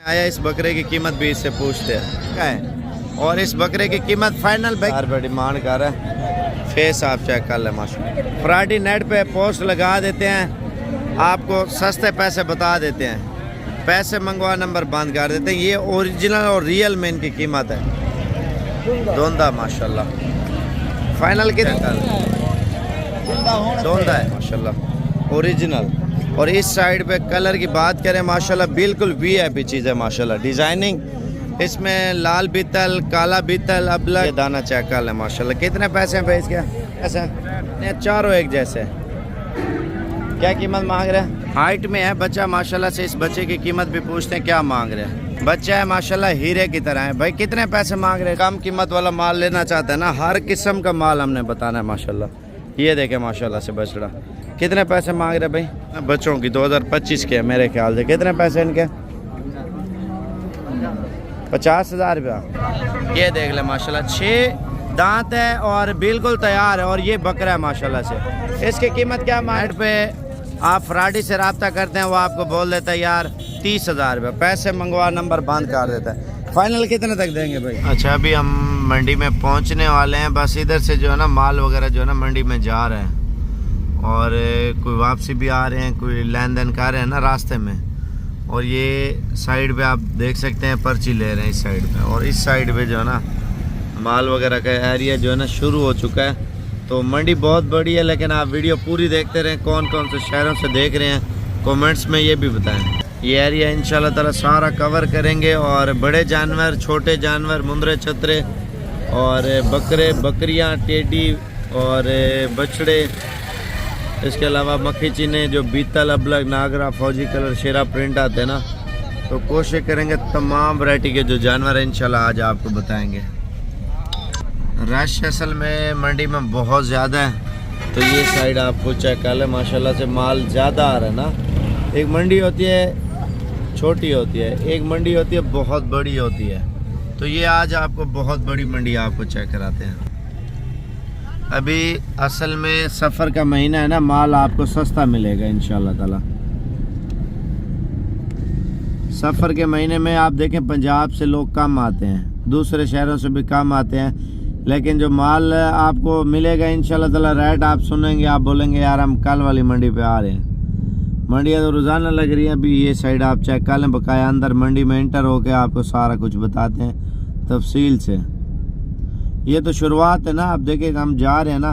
आया इस बकरे की कीमत भी इससे पूछते हैं क्या है, और इस बकरे की कीमत फाइनल भाई डिमांड कर रहा है। फेस आप चेक कर ले माशाल्लाह। फ्राडी नेट पे पोस्ट लगा देते हैं, आपको सस्ते पैसे बता देते हैं, पैसे मंगवा नंबर बंद कर देते हैं। ये ओरिजिनल और रियल में इनकी कीमत है। दोंदा माशाल्लाह फाइनल कितना दोंदा है माशाल्लाह ओरिजिनल। और इस साइड पे कलर की बात करें माशाल्लाह बिल्कुल वीआईपी चीज़ है माशाल्लाह। डिज़ाइनिंग इसमें लाल बीतल, काला बीतल, अबला दाना चेक कर ले माशाल्लाह। कितने पैसे हैं भाई इसके? ऐसा चारों एक जैसे। क्या कीमत मांग रहे हैं? हाइट में है बच्चा माशाल्लाह से। इस बच्चे की कीमत भी पूछते हैं क्या मांग रहे हैं। बच्चा है माशाल्लाह हीरे की तरह है। भाई कितने पैसे मांग रहे हैं? कम कीमत वाला माल लेना चाहते हैं ना, हर किस्म का माल हमने बताना है माशाल्लाह। ये देखे माशाल्लाह से बछड़ा। कितने पैसे मांग रहे भाई? बच्चों की 2025 के मेरे ख्याल से। कितने पैसे इनके? 50,000 रुपया। ये देख ले माशाल्लाह 6 दांत है और बिल्कुल तैयार है। और ये बकरा है माशाल्लाह से। इसकी कीमत क्या? मार्केट पे आप फ्राडी से रब्ता करते हैं, वो आपको बोल देता है यार 30,000 रुपये। पैसे मंगवा नंबर बंद कर देता है। फाइनल कितने तक देंगे भाई? अच्छा अभी हम मंडी में पहुंचने वाले हैं। बस इधर से जो है ना माल वगैरह जो है ना मंडी में जा रहे हैं, और कोई वापसी भी आ रहे हैं, कोई लेन देन कर रहे हैं ना रास्ते में। और ये साइड पे आप देख सकते हैं पर्ची ले रहे हैं इस साइड पे। और इस साइड पे जो है ना माल वगैरह का एरिया जो है ना शुरू हो चुका है। तो मंडी बहुत बड़ी है, लेकिन आप वीडियो पूरी देखते रहें। कौन कौन से शहरों से देख रहे हैं कमेंट्स में ये भी बताएं। ये एरिया इंशाल्लाह ताला सारा कवर करेंगे। और बड़े जानवर, छोटे जानवर, मुंदरे छतरे और बकरे, बकरियां, टेडी और बछड़े, इसके अलावा मक्खी चीने, जो बीतल, अबलग, नागरा, फौजी कलर, शेरा प्रिंट आते हैं ना, तो कोशिश करेंगे तमाम वैरायटी के जो जानवर हैं इंशाल्लाह आज आपको बताएंगे। रश असल में मंडी में बहुत ज़्यादा है, तो ये साइड आपको चेक कर लें माशाल्लाह से माल ज़्यादा आ रहा है ना। एक मंडी होती है छोटी होती है, एक मंडी होती है बहुत बड़ी होती है। तो ये आज आपको बहुत बड़ी मंडी आपको चेक कराते हैं। अभी असल में सफ़र का महीना है ना, माल आपको सस्ता मिलेगा इंशाल्लाह ताला। सफ़र के महीने में आप देखें पंजाब से लोग कम आते हैं, दूसरे शहरों से भी कम आते हैं, लेकिन जो माल आपको मिलेगा इंशाल्लाह ताला रेट आप सुनेंगे, आप बोलेंगे यार हम कल वाली मंडी पे आ रहे हैं। मंडियाँ तो रोज़ाना लग रही हैं। अभी ये साइड आप चेक कर लें, बकाया अंदर मंडी में इंटर होके आपको सारा कुछ बताते हैं तफसील से। ये तो शुरुआत है ना, आप देखिए हम जा रहे हैं ना,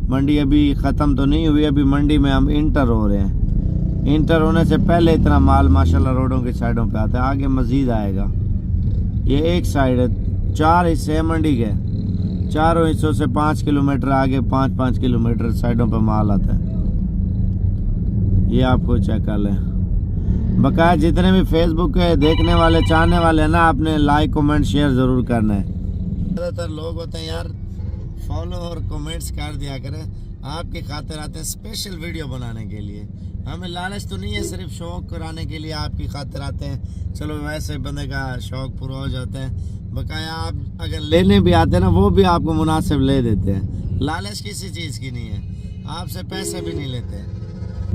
मंडी अभी ख़त्म तो नहीं हुई, अभी मंडी में हम इंटर हो रहे हैं। इंटर होने से पहले इतना माल माशाल्लाह रोडों की साइडों पे आता है, आगे मज़ीद आएगा। ये एक साइड है, 4 हिस्से हैं मंडी के, चारों हिस्सों से 5 किलोमीटर आगे 5-5 किलोमीटर साइडों पे माल आता है। ये आपको चेक कर लें। बकाया जितने भी फेसबुक के देखने वाले, चाहने वाले हैं ना, आपने लाइक कमेंट शेयर ज़रूर करना है। ज़्यादातर लोग होते हैं यार फॉलो और कमेंट्स कर दिया करें, आपकी खातिर आते हैं स्पेशल वीडियो बनाने के लिए। हमें लालच तो नहीं है, सिर्फ शौक़ कराने के लिए आपकी खातिर आते हैं। चलो वैसे बंदे का शौक़ पूरा हो जाता है। बकाया आप अगर लेने भी आते हैं ना, वो भी आपको मुनासिब ले देते हैं। लालच किसी चीज़ की नहीं है, आपसे पैसे भी नहीं लेते।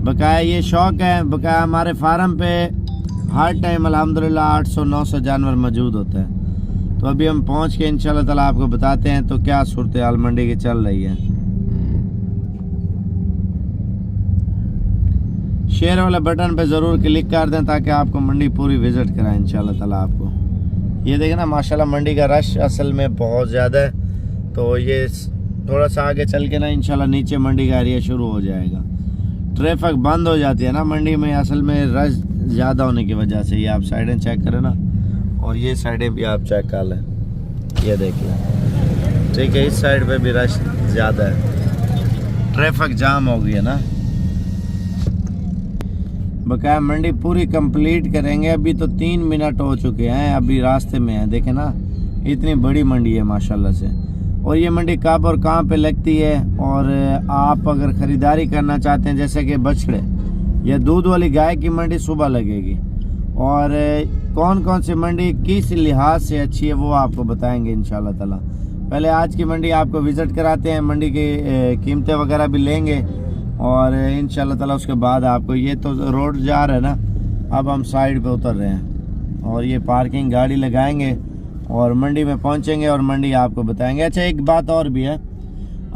बकाया ये शौक़ है। बकाया हमारे फार्म पे हर टाइम अल्हम्दुलिल्लाह 800-900 जानवर मौजूद होते हैं। तो अभी हम पहुंच के इंशाल्लाह ताला आपको बताते हैं तो क्या सूरत हाल मंडी की चल रही है। शेयर वाले बटन पे ज़रूर क्लिक कर दें ताकि आपको मंडी पूरी विज़िट कराएं इंशाल्लाह ताला आपको। ये देखें ना माशाल्लाह मंडी का रश असल में बहुत ज़्यादा है। तो ये थोड़ा सा आगे चल के ना इंशाल्लाह नीचे मंडी का एरिया शुरू हो जाएगा। ट्रैफिक बंद हो जाती है ना मंडी में, असल में रश ज़्यादा होने की वजह से। ये आप साइडें चेक करें ना, और ये साइडें भी आप चेक कर लें, ये देखिए ठीक है। इस साइड पे भी रश ज़्यादा है, ट्रैफिक जाम हो गई है ना। बकाया मंडी पूरी कंप्लीट करेंगे। अभी तो 3 मिनट हो चुके हैं, अभी रास्ते में हैं। देखें ना इतनी बड़ी मंडी है माशाल्लाह से। और ये मंडी कब और कहाँ पे लगती है, और आप अगर ख़रीदारी करना चाहते हैं जैसे कि बछड़े या दूध वाली गाय की मंडी सुबह लगेगी, और कौन कौन सी मंडी किस लिहाज से अच्छी है वो आपको बताएंगे इंशाल्लाह ताला। पहले आज की मंडी आपको विज़िट कराते हैं, मंडी की कीमतें वगैरह भी लेंगे, और इंशाल्लाह ताला उसके बाद आपको। ये तो रोड जा रहा है ना, अब हम साइड पे उतर रहे हैं और ये पार्किंग गाड़ी लगाएंगे और मंडी में पहुंचेंगे और मंडी आपको बताएंगे। अच्छा एक बात और भी है,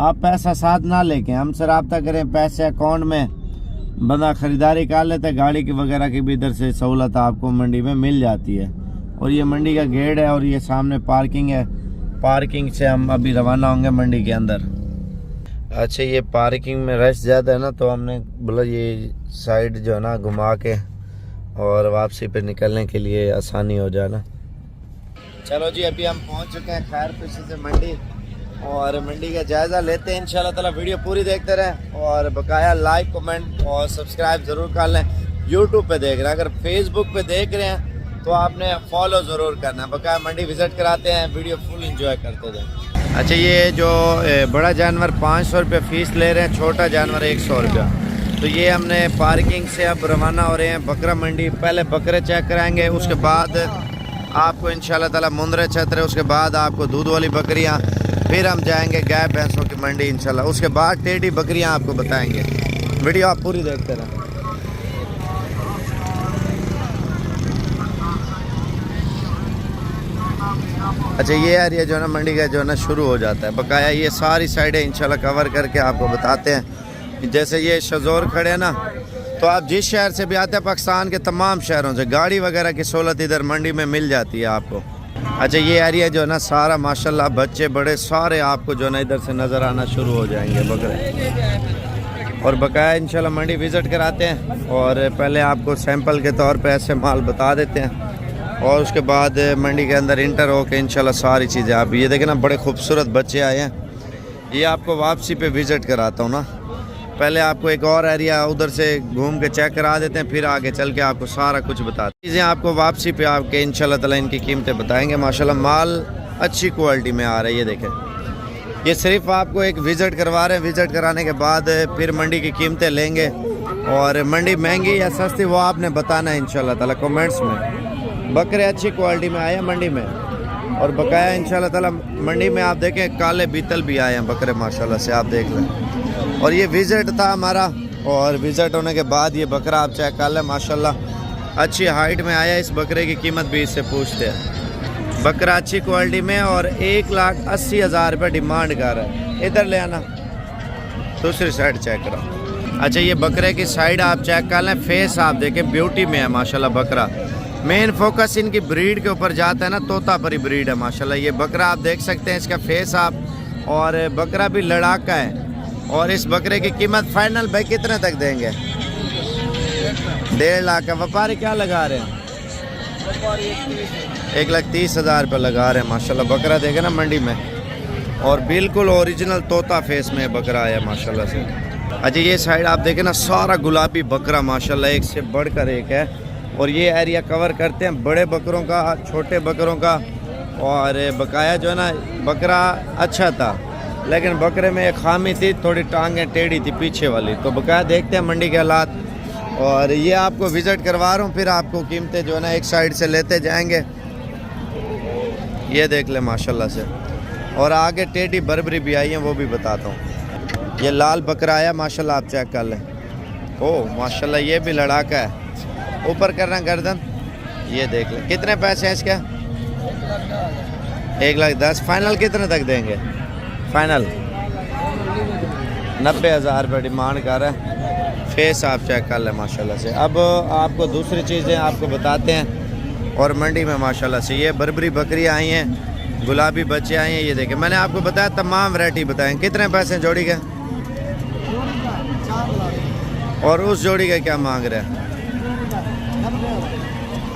आप पैसा साथ ना लेके हमसे रब्ता करें, पैसे अकाउंट में बंदा ख़रीदारी कर लेता है, गाड़ी की वगैरह की भी इधर से सहूलत आपको मंडी में मिल जाती है। और ये मंडी का गेट है और ये सामने पार्किंग है, पार्किंग से हम अभी रवाना होंगे मंडी के अंदर। अच्छा ये पार्किंग में रश ज़्यादा है ना, तो हमने बोला ये साइड जो है ना घुमा के और वापसी पे निकलने के लिए आसानी हो जाए ना। चलो जी अभी हम पहुंच चुके हैं खैर खुशी से मंडी और मंडी का जायज़ा लेते हैं इंशाल्लाह ताला। वीडियो पूरी देखते रहें और बकाया लाइक कमेंट और सब्सक्राइब ज़रूर कर लें। यूट्यूब पे देख रहे हैं, अगर फेसबुक पे देख रहे हैं तो आपने फॉलो ज़रूर करना है। बकाया मंडी विज़िट कराते हैं, वीडियो फुल इंजॉय करते जाएँ। अच्छा ये जो बड़ा जानवर 500 रुपये फ़ीस ले रहे हैं, छोटा जानवर 100 रुपया। तो ये हमने पार्किंग से अब रवाना हो रहे हैं बकरा मंडी। पहले बकरे चेक कराएंगे, उसके बाद आपको इंशाल्लाह ताला मुंदरे छतरे, उसके बाद आपको दूध वाली बकरियां, फिर हम जाएंगे गाय भैंसों की मंडी इंशाल्लाह, उसके बाद टेढ़ी बकरियां आपको बताएंगे। वीडियो आप पूरी देखते रहें। अच्छा ये एरिया जो है ना मंडी का जो है ना शुरू हो जाता है, बकाया ये सारी साइडें इंशाल्लाह कवर करके आपको बताते हैं। जैसे ये शजोर खड़े हैं ना, तो आप जिस शहर से भी आते हैं, पाकिस्तान के तमाम शहरों से गाड़ी वगैरह की सहूलत इधर मंडी में मिल जाती है आपको। अच्छा ये एरिया जो है ना सारा माशाल्लाह बच्चे बड़े सारे आपको जो है ना इधर से नज़र आना शुरू हो जाएंगे बकरे। और बकाया इंशाल्लाह मंडी विज़िट कराते हैं और पहले आपको सैंपल के तौर पे ऐसे माल बता देते हैं और उसके बाद मंडी के अंदर इंटर होकर इंशाल्लाह सारी चीज़ें आप ये देखें ना, बड़े खूबसूरत बच्चे आए हैं। ये आपको वापसी पे विज़िट कराता हूँ ना, पहले आपको एक और एरिया उधर से घूम के चेक करा देते हैं, फिर आगे चल के आपको सारा कुछ बताते हैं। चीज़ें आपको वापसी पे आपके इंशाल्लाह ताला इनकी कीमतें बताएंगे। माशाल्लाह माल अच्छी क्वालिटी में आ रहा है। ये देखें, ये सिर्फ आपको एक विज़िट करवा रहे हैं, विज़िट कराने के बाद फिर मंडी की कीमतें लेंगे और मंडी महंगी या सस्ती वो आपने बताना है इंशाल्लाह ताला कमेंट्स में। बकरे अच्छी क्वालिटी में आए हैं मंडी में और बकाया इंशाल्लाह ताला मंडी में आप देखें काले बीतल भी आए हैं बकरे माशाल्लाह से, आप देख लें। और ये विज़िट था हमारा और विज़िट होने के बाद ये बकरा आप चेक कर लें, माशाल्लाह अच्छी हाइट में आया। इस बकरे की कीमत भी इससे पूछते हैं। बकरा अच्छी क्वालिटी में और 1,80,000 रुपये डिमांड कर रहा है। इधर ले आना, दूसरी साइड चेक करो। अच्छा ये बकरे की साइड आप चेक कर लें, फेस आप देखें ब्यूटी में है माशाल्लाह बकरा। मेन फोकस इनकी ब्रीड के ऊपर जाता है ना, तोता परी ब्रीड है माशाल्लाह। ये बकरा आप देख सकते हैं, इसका फेस आप, और बकरा भी लड़ाका है। और इस बकरे की कीमत फाइनल भाई कितने तक देंगे? 1.5 लाख का। व्यापारी क्या लगा रहे हैं? 1,30,000 रुपये लगा रहे हैं माशाल्लाह। बकरा देखे ना मंडी में, और बिल्कुल ओरिजिनल तोता फेस में बकरा आया माशाल्लाह से। अच्छा ये साइड आप देखें ना, सारा गुलाबी बकरा माशाल्लाह, एक से बढ़कर एक है। और ये एरिया कवर करते हैं बड़े बकरों का, छोटे बकरों का। और बकाया जो है ना बकरा अच्छा था, लेकिन बकरे में एक खामी थी, थोड़ी टांगें टेढ़ी थी पीछे वाली। तो बकाया देखते हैं मंडी के हालात। और ये आपको विज़िट करवा रहा हूँ, फिर आपको कीमतें जो है ना एक साइड से लेते जाएंगे। ये देख ले माशाल्लाह से। और आगे टेढ़ी बरबरी भी आई है, वो भी बताता हूँ। ये लाल बकरा आया माशाल्लाह, आप चेक कर लें। ओह माशाल्लाह ये भी लड़ाका है। ऊपर करना गर्दन, ये देख लें। कितने पैसे हैं इसके? 1,10,000। फाइनल कितने तक देंगे? फाइनल 90,000 रुपये डिमांड कर रहा है। फेस आप चेक कर लें माशाल्लाह से। अब आपको दूसरी चीज़ें आपको बताते हैं। और मंडी में माशाल्लाह से ये बरबरी बकरियाँ आई हैं, गुलाबी बच्चे आए हैं। ये देखें, मैंने आपको बताया तमाम वैरायटी बताएं। कितने पैसे जोड़ी के? और उस जोड़ी का क्या मांग रहे हैं?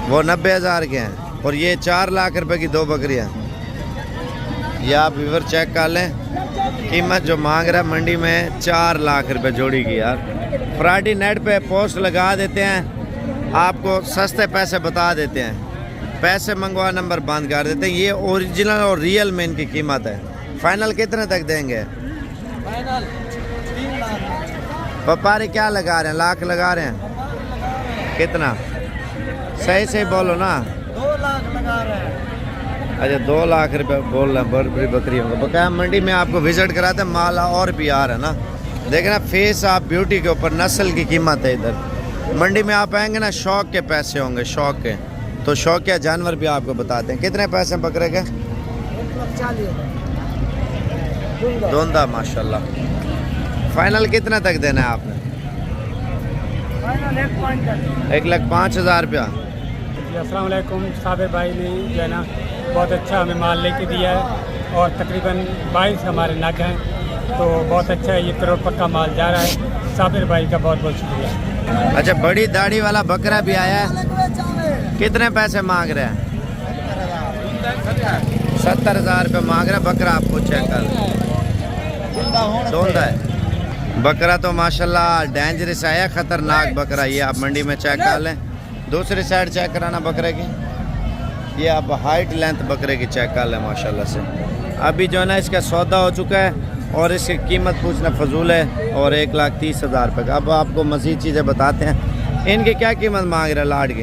वो 90,000 के हैं। और ये 4 लाख रुपए की 2 बकरियाँ। ये आप व्यूअर चेक कर लें, कीमत जो मांग रहा है मंडी में 4 लाख रुपए जोड़ी की। यार फ्राइडे नेट पे पोस्ट लगा देते हैं, आपको सस्ते पैसे बता देते हैं, पैसे मंगवा नंबर बंद कर देते हैं। ये ओरिजिनल और रियल में इनकी कीमत है। फाइनल कितने तक देंगे? फाइनल 3 लाख। व्यापारी क्या लगा रहे हैं? लाख लगा रहे हैं। कितना? सही से बोलो ना। 2 लाख लगा रहे हैं। अच्छा 2 लाख रुपए बोल रहे हैं बड़ी बकरियों का। बकाया मंडी में आपको विज़िट कराते हैं, माल और भी आ रहा है ना। देखना फेस आप ब्यूटी के ऊपर, नस्ल की कीमत है। इधर मंडी में आप आएंगे ना, शौक के पैसे होंगे, शौक के। तो शौकिया जानवर भी आपको बताते हैं। कितने पैसे बकरे के? 1,40,000 धुंधा माशाल्लाह। फाइनल कितना तक देना है आपने? फाइनल 1,05,000 रुपया। अस्सलाम वालेकुम। साबिर भाई ने जो है ना बहुत अच्छा हमें माल लेके दिया है और तकरीबन 22 हमारे नग हैं, तो बहुत अच्छा है। ये करोड़ पक्का माल जा रहा है। साबिर भाई का बहुत बहुत शुक्रिया। अच्छा, बड़ी दाढ़ी वाला बकरा भी आया है, कितने पैसे मांग रहे हैं? 70,000 रुपये मांग रहे हैं। बकरा आपको चेक कर धुंधा है बकरा, तो माशाल्लाह डेंजरस आया, ख़तरनाक बकरा। ये आप मंडी में चेक कर लें। दूसरी साइड चेक कराना बकरे की, ये आप हाइट लेंथ बकरे की चेक कर लें माशाल्लाह से। अभी जो है ना इसका सौदा हो चुका है और इसकी कीमत पूछना फजूल है, और 1,30,000 रुपये का। अब आपको मज़ीद चीज़ें बताते हैं। इनकी क्या कीमत मांग रहे हैं लाड की?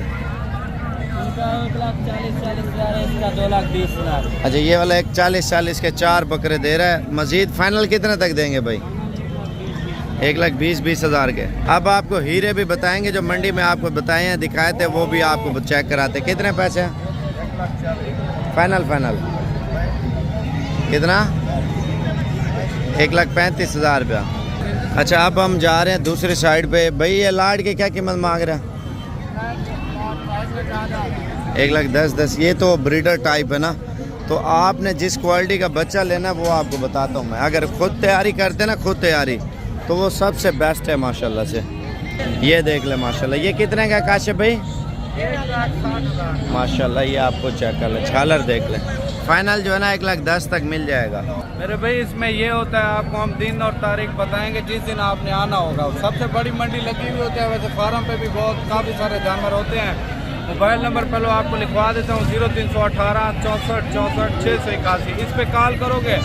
1,40,000 इसका 2,20,000। अच्छा, ये वाला 1,40,000 के 4 बकरे दे रहा है। मज़ीद फाइनल कितने तक देंगे भाई? 1,20,000 के। अब आपको हीरे भी बताएंगे जो मंडी में आपको बताए हैं, दिखाए थे, वो भी आपको चेक कराते हैं। कितने पैसे हैं फाइनल? कितना? 1,35,000 रुपया। अच्छा, अब हम जा रहे हैं दूसरी साइड पे। भाई ये लाड की क्या कीमत मांग रहे हैं? 1,10,10। ये तो ब्रीडर टाइप है ना, तो आपने जिस क्वालिटी का बच्चा लेना वो आपको बताता हूँ मैं। अगर खुद तैयारी करते ना, खुद तैयारी, तो वो सबसे बेस्ट है माशाल्लाह से। ये देख ले माशाल्लाह। ये कितने का काशिफ भाई? 1,60,000 माशाल्लाह। ये आपको चेक कर ले, झालर देख ले। फाइनल जो है ना 1,10,000 तक मिल जाएगा। मेरे भाई इसमें ये होता है, आपको हम दिन और तारीख बताएंगे जिस दिन आपने आना होगा। सबसे बड़ी मंडी लगी हुई होती है। वैसे फार्म पे भी काफ़ी सारे जानवर होते हैं। मोबाइल नंबर पहले आपको लिखवा देता हूँ, 0318 64 64 681। इस पे कॉल करोगे,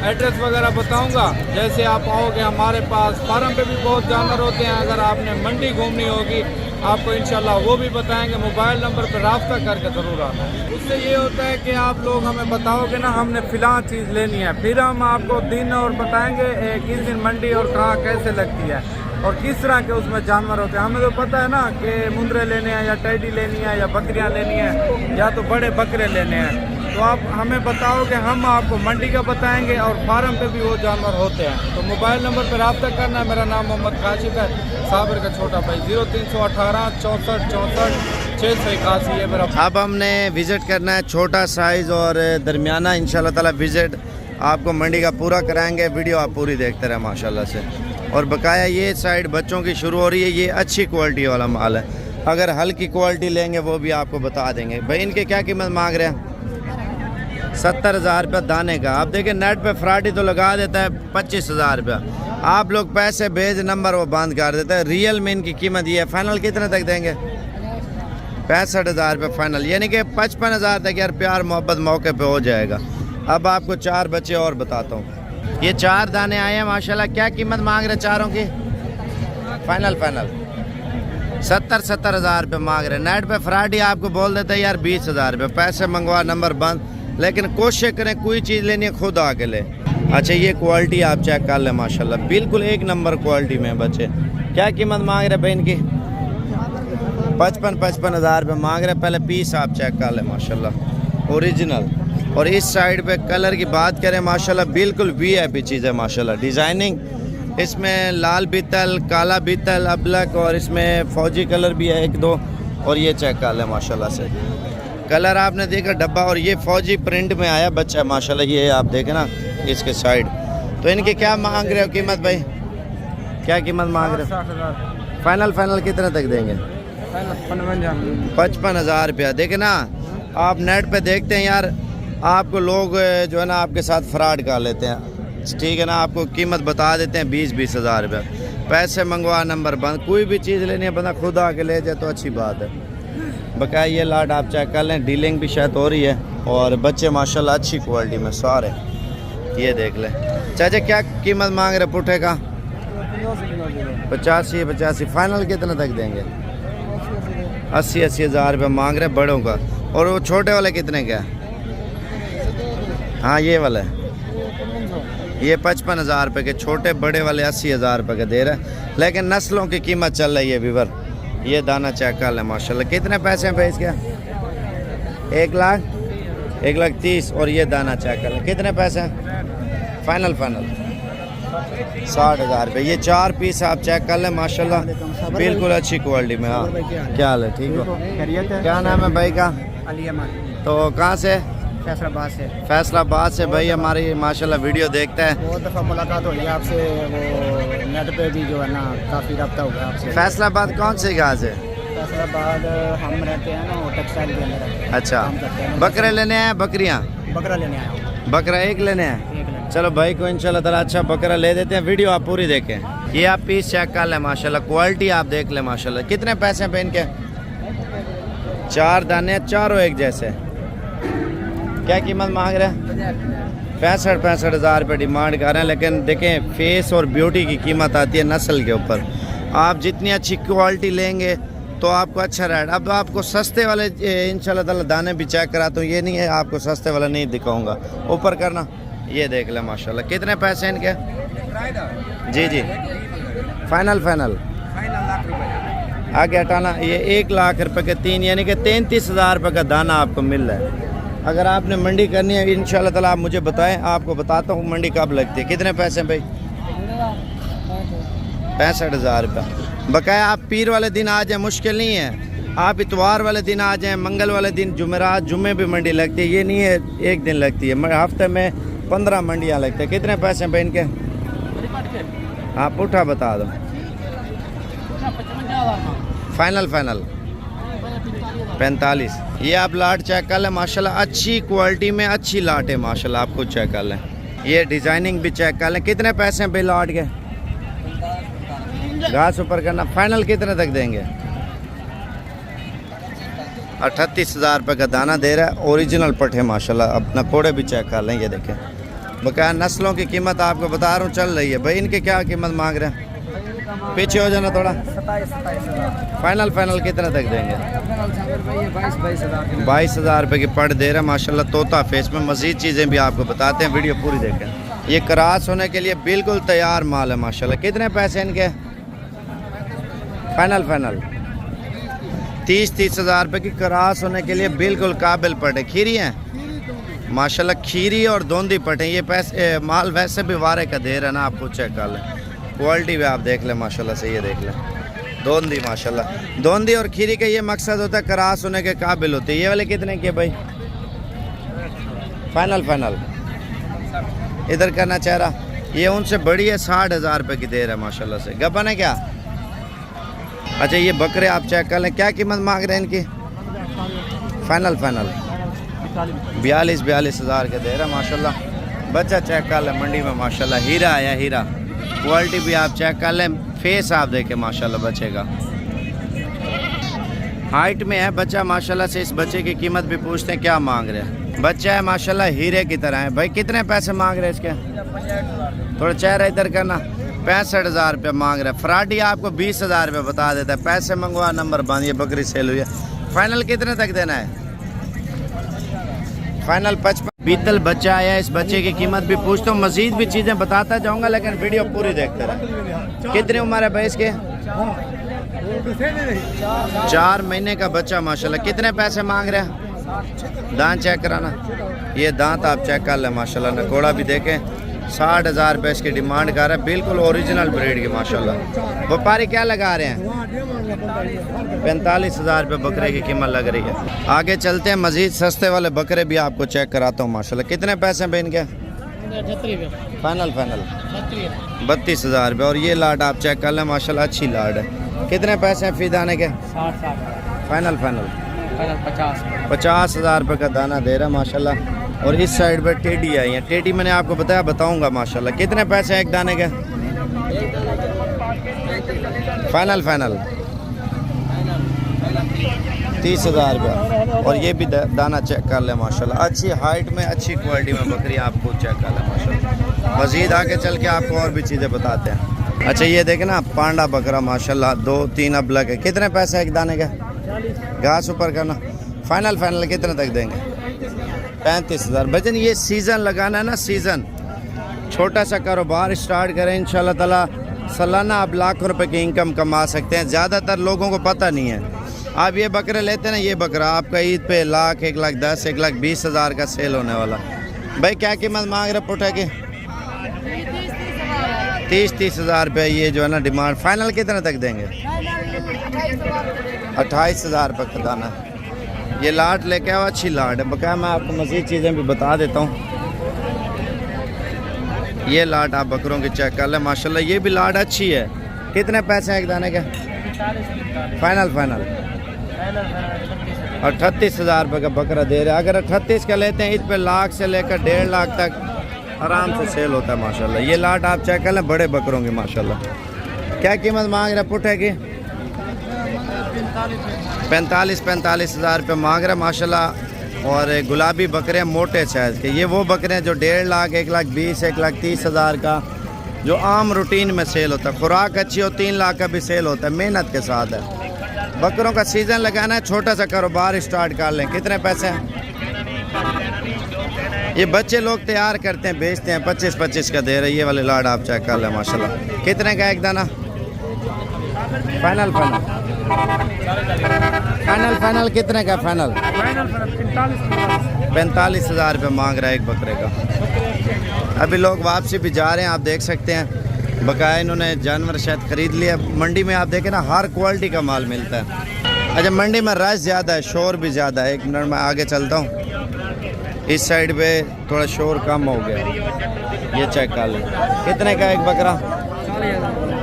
एड्रेस वगैरह बताऊंगा। जैसे आप आओगे हमारे पास, फार्म पे भी बहुत जानवर होते हैं। अगर आपने मंडी घूमनी होगी आपको इंशाल्लाह वो भी बताएंगे। मोबाइल नंबर पर रब्ता करके ज़रूर आना। उससे ये होता है कि आप लोग हमें बताओगे ना हमने फ़िलहाल चीज़ लेनी है, फिर हम आपको दिन और बताएंगे किस दिन मंडी और कहाँ कैसे लगती है और किस तरह के उसमें जानवर होते हैं। हमें तो पता है ना कि मुंदरे लेने हैं या टैडी लेनी है या बकरियां लेनी है या तो बड़े बकरे लेने हैं, तो आप हमें बताओगे, हम आपको मंडी का बताएंगे और फार्म पे भी वो जानवर होते हैं। तो मोबाइल नंबर पर रब्ता करना है। मेरा नाम मोहम्मद काशिफ है, साबिर का छोटा भाई। 0318 64 64 681 है मेरा। अब हमने विज़िट करना है छोटा साइज़ और दरमियाना। इंशाल्लाह ताला विज़िट आपको मंडी का पूरा कराएंगे। वीडियो आप पूरी देखते रहे माशाल्लाह से। और बकाया ये साइड बच्चों की शुरू हो रही है। ये अच्छी क्वालिटी वाला माल है। अगर हल्की क्वालिटी लेंगे वो भी आपको बता देंगे। भाई इनके क्या कीमत मांग रहे हैं? 70,000 रुपये दाने का। आप देखिए नेट पे फ्राडी तो लगा देता है 25,000 रुपया। आप लोग पैसे भेज, नंबर वो बंद कर देता है। रियल में इनकी कीमत ये है। फाइनल कितने तक देंगे? 65,000 रुपये फाइनल, यानी कि 55,000 तक यार प्यार मोहब्बत मौके पे हो जाएगा। अब आपको 4 बच्चे और बताता हूँ। ये 4 दाने आए हैं माशाल्लाह। क्या कीमत मांग रहे चारों की? फाइनल 70,000 रुपये मांग रहे। नेट पे फ्राडी आपको बोल देते हैं यार 20,000 रुपये। पैसे मंगवा, नंबर बंद। लेकिन कोशिश करें कोई चीज़ लेनी है खुद आके ले। अच्छा, ये क्वालिटी आप चेक कर लें माशाल्लाह, बिल्कुल 1 नंबर क्वालिटी में बच्चे। क्या कीमत मांग रहे भाई इनकी? 55,000 रुपये मांग रहे। पहले पीस आप चेक कर लें माशाल्लाह, ओरिजिनल। और इस साइड पे कलर की बात करें माशाल्लाह, बिल्कुल VIP चीज़ है माशाल्लाह। डिज़ाइनिंग इसमें लाल बीतल, काला बीतल, अबलक और इसमें फौजी कलर भी है 1-2। और ये चेक कर लें माशाल्लाह से। कलर आपने देखा डब्बा, और ये फौजी प्रिंट में आया बच्चा माशाल्लाह। ये आप देखें ना इसके साइड। तो इनके क्या मांग रहे हो कीमत भाई? क्या कीमत मांग रहे हो? 60,000 फाइनल कितने तक देंगे? 55,000 रुपया। देखे ना, आप नेट पे देखते हैं यार, आपको लोग जो है ना आपके साथ फ्रॉड कर लेते हैं। ठीक है ना, आपको कीमत बता देते हैं 20,000 रुपया। पैसे मंगवा, नंबर बंद। कोई भी चीज़ लेनी है बंदा खुद आके ले जाए तो अच्छी बात है। बकाया ये लाट आप चेक कर लें, डीलिंग भी शायद हो रही है। और बच्चे माशाल्लाह अच्छी क्वालिटी में सारे। ये देख लें। चाचा क्या कीमत मांग रहे पुट्ठे का? 85 फाइनल कितने तक देंगे? 80,000 रुपये मांग रहे बड़ों का। और वो छोटे वाले कितने का? हाँ ये वाला है, ये 55,000 रुपये के। छोटे बड़े वाले 80,000 रुपये के दे रहे हैं। लेकिन नस्लों की कीमत चल रही है विवर। ये दाना चेक कर लें माशाल्लाह। कितने पैसे हैं भाई इसके? 1,30,000 और ये दाना चेक कर लें, कितने पैसे हैं? फाइनल 60,000 रुपये। ये 4 पीस आप चेक कर लें माशाल्लाह, बिल्कुल अच्छी क्वालिटी में। हाँ, क्या हाल है? ठीक हो? क्या नाम है भाई का? अली अहमद, तो कहाँ से? फैसलाबाद से। फैसलाबाद से। भाई हमारी माशाल्लाह वीडियो देखता है। बहुत दफ़ा मुलाकात हुई है आपसे, वो नेट पे भी जो है ना काफ़ी रब्ता हुआ है आपसे। फैसलाबाद कौन से गाँव से? फैसलाबाद हम रहते हैं ना, वो टेक्सटाइल के अंदर। अच्छा, काम करते हैं। बकरे लेने हैं? बकरियाँ? बकरा लेने आया हूँ। बकरा एक लेने हैं? एक लेने। चलो भाई को इंशाल्लाह ताला अच्छा बकरा ले देते हैं। वीडियो आप पूरी देखें। ये आप पीस चेक कर लें माशाल्लाह, क्वालिटी आप देख लें माशाल्लाह। कितने पैसे हैं पे इनके? 4 दाने, चारों एक जैसे। क्या कीमत मांग रहे हैं? 65 हज़ार रुपये डिमांड कर रहे हैं। लेकिन देखें, फेस और ब्यूटी की कीमत आती है नस्ल के ऊपर। आप जितनी अच्छी क्वालिटी लेंगे तो आपको अच्छा रेट। अब आपको सस्ते वाले इंशाल्लाह ताला दाने भी चेक कराता हूँ, ये नहीं है आपको सस्ते वाला नहीं दिखाऊंगा। ऊपर करना, ये देख लें माशाल्लाह। कितने पैसे इनके? जी फाइनल आगे हटाना। ये 1,00,000 रुपये के 3, यानी कि 33,000 रुपये का दाना आपको मिल रहा है। अगर आपने मंडी करनी है इंशाल्लाह ताला आप मुझे बताएं, आपको बताता हूँ मंडी कब लगती है। कितने पैसे हैं भाई? 65,000 रुपये। बकाया आप पीर वाले दिन आ जाए, मुश्किल नहीं है। आप इतवार वाले दिन आ जाएं, मंगल वाले दिन, जुमेरात, जुम्मे भी मंडी लगती है। ये नहीं है एक दिन लगती है, हफ्ते में 15 मंडियाँ लगती है। कितने पैसे हैं भाई इनके? हाँ, पुठा बता दो। फाइनल 45। ये आप लाट चेक कर लें माशाल्लाह, अच्छी क्वालिटी में अच्छी लाट है माशाल्लाह, आप खुद चेक कर लें। ये डिज़ाइनिंग भी चेक कर लें। कितने पैसे हैं भाई लाट के? घास ऊपर करना। फाइनल कितने तक देंगे? 38,000 रुपये का दाना दे रहा है। ओरिजिनल पट्टे माशाल्लाह। अपना कोड़े भी चेक कर लें, ये देखें। बकाया नस्लों की कीमत आपको बता रहा हूँ चल रही है। भाई इनके क्या कीमत मांग रहे हैं? पीछे हो जाना थोड़ा। 27,000। फाइनल कितने तक देंगे? 22,000। 22,000 रुपये की पड़ दे रहा है माशाल्लाह, तोता फेस में। मज़ीद चीज़ें भी आपको बताते हैं, वीडियो पूरी देखें। ये क्रॉस होने के लिए बिल्कुल तैयार माल है माशाल्लाह। कितने पैसे इनके? फाइनल 30,000 रुपये की क्रॉस होने के लिए बिल्कुल काबिल पटे। खीरी हैं माशाल्लाह, खीरी और दोंदी पटे। ये पैसे माल वैसे भी वारे का दे रहा है ना, आपको चेक कर लें। क्वालिटी भी आप देख लें माशाल्लाह से, ये देख लें। दोंदी माशाल्लाह, दोंदी और खीरी का ये मकसद होता है क्रॉस होने के काबिल होते हैं। ये वाले कितने के भाई? फाइनल इधर करना चेहरा। ये उनसे बड़ी है, 60,000 रुपये की दे रहा है माशाल्लाह से। गबन है क्या? अच्छा, ये बकरे आप चेक कर लें। क्या कीमत मांग रहे हैं इनकी? फाइनल 42,000 के दे रहा है माशाल्लाह। बच्चा चेक कर लें मंडी में माशाल्लाह, हीरा आया हीरा। क्वालिटी भी आप चेक कर लें, फेस आप देखें माशाल्लाह बच्चे का। हाइट में है बच्चा माशाल्लाह से। इस बच्चे की कीमत भी पूछते हैं क्या मांग रहे हैं। बच्चा है माशाल्लाह, हीरे की तरह है। भाई कितने पैसे मांग रहे हैं इसके? थोड़ा चेहरा इधर करना। 65,000 रुपये मांग रहे हैं। फ्राडी आपको 20,000 रुपये बता देता है। पैसे मंगवा, नंबर बंद। ये बकरी सेल हुई है। फाइनल कितने तक देना है? फाइनल 55। बीतल बच्चा आया, इस बच्चे की कीमत भी पूछता हूँ, मजीद भी चीज़ें बताता जाऊँगा, लेकिन वीडियो पूरी देखते रहे। कितनी उम्र है भाई इसके? 4 महीने का बच्चा माशाल्लाह। कितने पैसे मांग रहे हैं? दांत चेक कराना। ये दांत आप चेक कर लें माशाल्लाह, नकोड़ा भी देखें। 60,000 रुपये इसकी डिमांड कर रहा है, बिल्कुल ओरिजिनल ब्रीड की माशाल्लाह। व्यापारी क्या लगा रहे हैं? 45,000 रुपये बकरे की कीमत लग रही है। आगे चलते हैं, मजीद सस्ते वाले बकरे भी आपको चेक कराता हूँ माशाल्लाह। कितने पैसे हैं भाई इनके? फाइनल 32,000 रुपये। और ये लाट आप चेक कर लें माशाल्लाह, अच्छी लाट है। कितने पैसे हैं फी दाने के? फाइनल 50,000 रुपये का दाना दे रहा है माशाल्लाह। और इस साइड पे टेडी आई है। टेडी मैंने आपको बताऊंगा माशाल्लाह। कितने पैसे हैं एक दाने के? फाइनल 30,000 रुपये। और ये भी दाना चेक कर ले माशाल्लाह, अच्छी हाइट में अच्छी क्वालिटी में बकरी आपको चेक कर ले माशाल्लाह। मज़ीद आगे चल के आपको और भी चीज़ें बताते हैं। अच्छा, ये देखें ना, पांडा बकरा माशाल्लाह, 2-3 अब लग है। कितने पैसे एक दाने के? घास ऊपर करना। फाइनल कितने तक देंगे? 35,000। भजन ये सीज़न लगाना है ना, सीज़न। छोटा सा कारोबार स्टार्ट करें, इंशाल्लाह ताला सालाना आप लाखों रुपए की इनकम कमा सकते हैं। ज़्यादातर लोगों को पता नहीं है। आप ये बकरे लेते हैं ना, ये बकरा आपका ईद पे 1,00,000, 1,10,000, 1,20,000 का सेल होने वाला। भाई क्या कीमत मांग रहे पुठे की? 30,000 रुपये ये जो है ना डिमांड। फाइनल कितने तक देंगे? 28,000 रुपये का दाना। ये लाट लेके आओ, अच्छी लाट है। बकाया मैं आपको मज़ीद चीज़ें भी बता देता हूँ। ये लाट आप बकरों की चेक कर लें, माशाल्लाह ये भी लाट अच्छी है। कितने पैसे हैं एक दाने के? फाइनल 38,000 रुपये का बकरा दे रहे हैं। अगर 38 का लेते हैं ईद पे 1,00,000 से लेकर 1.5 लाख तक आराम से सेल होता है माशाल्लाह। ये लाट आप चेक कर लें, बड़े बकरों की माशाल्लाह। क्या कीमत मांग रहे पुठे की? 45,000 रुपये मांग रहे माशाल्लाह। और गुलाबी बकरे मोटे साइज़ के, ये वो बकरे हैं जो 1.5 लाख, 1,20,000, 1,30,000 का जो आम रूटीन में सेल होता है। खुराक अच्छी हो 3 लाख का भी सेल होता है, मेहनत के साथ है। बकरों का सीज़न लगाना है, छोटा सा कारोबार स्टार्ट कर लें। कितने पैसे हैं? ये बच्चे लोग तैयार करते हैं, बेचते हैं, 25-25 का दे रहे। ये वाले लाड आप चेक कर लें माशाल्लाह। कितने का एक दाना? फाइनल कितने का? फाइनल 45,000 रुपये मांग रहा है एक बकरे का। अभी लोग वापसी भी जा रहे हैं, आप देख सकते हैं। बकाया इन्होंने जानवर शायद ख़रीद लिया। मंडी में आप देखें ना, हर क्वालिटी का माल मिलता है। अच्छा, मंडी में रश ज़्यादा है, शोर भी ज़्यादा है। 1 मिनट में आगे चलता हूँ। इस साइड पे थोड़ा शोर कम हो गया। ये चेक कर लें। कितने का एक बकरा?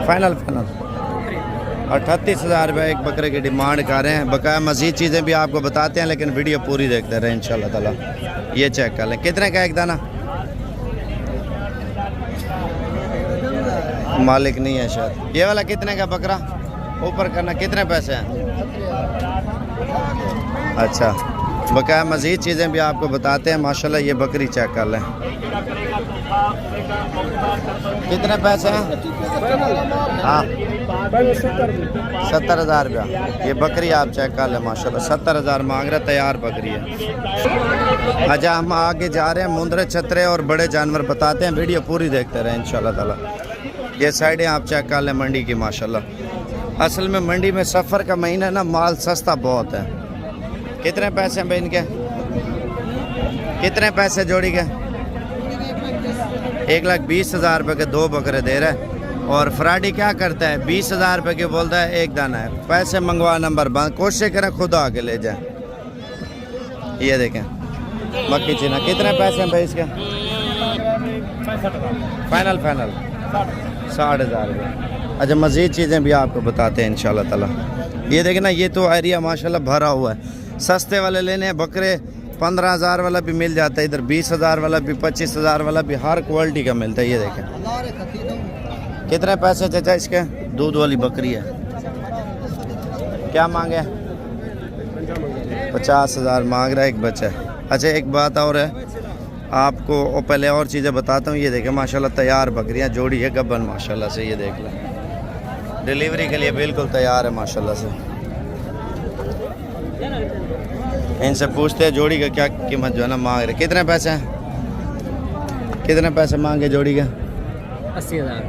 फाइनल 38,000 रुपये एक बकरे की डिमांड कर रहे हैं। बकाया मज़ीद चीज़ें भी आपको बताते हैं, लेकिन वीडियो पूरी देखते रहे इंशाल्लाह ताला। ये चेक कर लें। कितने का एक दाना? मालिक नहीं है शायद। ये वाला कितने का बकरा? ऊपर करना। कितने पैसे हैं? अच्छा, बकाया मज़ीद चीज़ें भी आपको बताते हैं माशाल्लाह। ये बकरी चेक कर लें। कितने पैसे हैं? हाँ, 70,000 रुपया। ये बकरी आप चेक कर लें माशाल्लाह। 70,000 मांग रहे, तैयार बकरी है। अच्छा, हम आगे जा रहे हैं। मुंदरे, छतरे और बड़े जानवर बताते हैं, वीडियो पूरी देखते रहे इंशाल्लाह ताला। ये साइडें आप चेक कर लें मंडी की माशाल्लाह। असल में मंडी में सफ़र का महीना ना, माल सस्ता बहुत है। कितने पैसे हैं भाई इनके? कितने पैसे जोड़ी के? 1,20,000 रुपये के 2 बकरे दे रहा है। और फ्राडी क्या करता है? 20,000 रुपये के बोलता है एक दाना है। पैसे मंगवा, नंबर बंद। कोशिश करें खुद आके ले जाए। ये देखें मक्की चीना। कितने पैसे हैं भाई इसके? फाइनल 60,000 रुपये। अच्छा, मज़ीद चीज़ें भी आपको बताते हैं इंशाल्लाह ताला। ये देखें ना, ये तो एरिया माशाल्लाह भरा हुआ है। सस्ते वाले लेने हैं बकरे, 15,000 वाला भी मिल जाता है इधर, 20,000 वाला भी, 25,000 वाला भी, हर क्वालिटी का मिलता है। ये देखें। कितने पैसे चाचा इसके? दूध वाली बकरी है। क्या मांगे? 50,000 मांग रहा है एक बच्चा। अच्छा, एक बात और है आपको, और पहले और चीज़ें बताता हूँ। ये देखें माशाल्लाह तैयार बकरियाँ, जोड़ी है गब्बन माशाल्लाह से। ये देख लें, डिलीवरी के लिए बिल्कुल तैयार है माशाल्लाह से। इनसे पूछते हैं जोड़ी का क्या कीमत जो है ना मांग रहे। कितने पैसे हैं? कितने पैसे मांगे जोड़ी का? 80,000।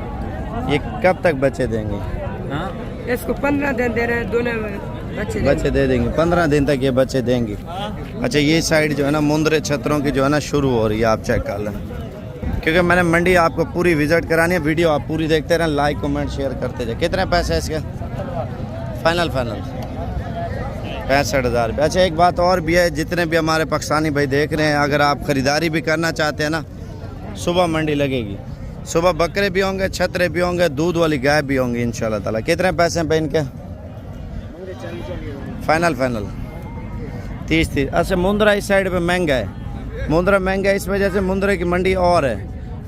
ये कब तक बच्चे देंगे? हाँ, इसको 15 दिन दे रहे हैं, दोनों बच्चे दे देंगे। 15 दिन तक ये बच्चे देंगे। अच्छा, ये साइड जो है ना मुंदरे छतरों की जो है ना शुरू हो रही है, आप चेक कर लें। क्योंकि मैंने मंडी आपको पूरी विजिट करानी है। वीडियो आप पूरी देखते रहें, लाइक कमेंट शेयर करते जाए। कितने पैसे हैं इसके? फाइनल 65,000 रुपये। अच्छा, एक बात और भी है, जितने भी हमारे पाकिस्तानी भाई देख रहे हैं, अगर आप ख़रीदारी भी करना चाहते हैं ना, सुबह मंडी लगेगी। सुबह बकरे भी होंगे, छतरे भी होंगे, दूध वाली गाय भी होंगी इंशाल्लाह ताला। कितने पैसे हैं भाई इनके? फाइनल 30। अच्छा, मुंद्रा इस साइड पे महंगा है। मुंद्रा महंगा है, इस वजह से मुंद्रे की मंडी और है।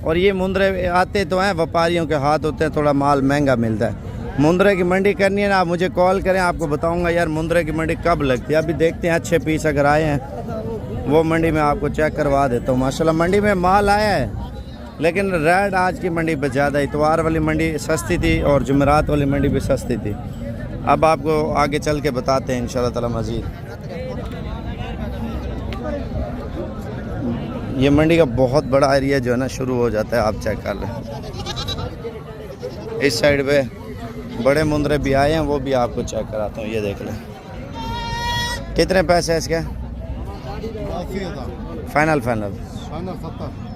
और ये मुंद्रे आते तो हैं, व्यापारियों के हाथ होते हैं, थोड़ा माल महंगा मिलता है। मुंद्रे की मंडी करनी है ना, आप मुझे कॉल करें, आपको बताऊंगा यार मुंद्रे की मंडी कब लगती है। अभी देखते हैं, अच्छे पीस अगर आए हैं वो मंडी में आपको चेक करवा देता हूँ। माशाल्लाह मंडी में माल आया है, लेकिन रेट आज की मंडी पर ज़्यादा। इतवार वाली मंडी सस्ती थी और जुमेरात वाली मंडी भी सस्ती थी। अब आपको आगे चल के बताते हैं इंशाल्लाह ताला मज़ीद। ये मंडी का बहुत बड़ा एरिया जो है ना शुरू हो जाता है, आप चेक कर लें। इस साइड पे बड़े मुंदरे भी आए हैं, वो भी आपको चेक कराता हूँ। ये देख लें, कितने पैसे हैं इसके? फाइनल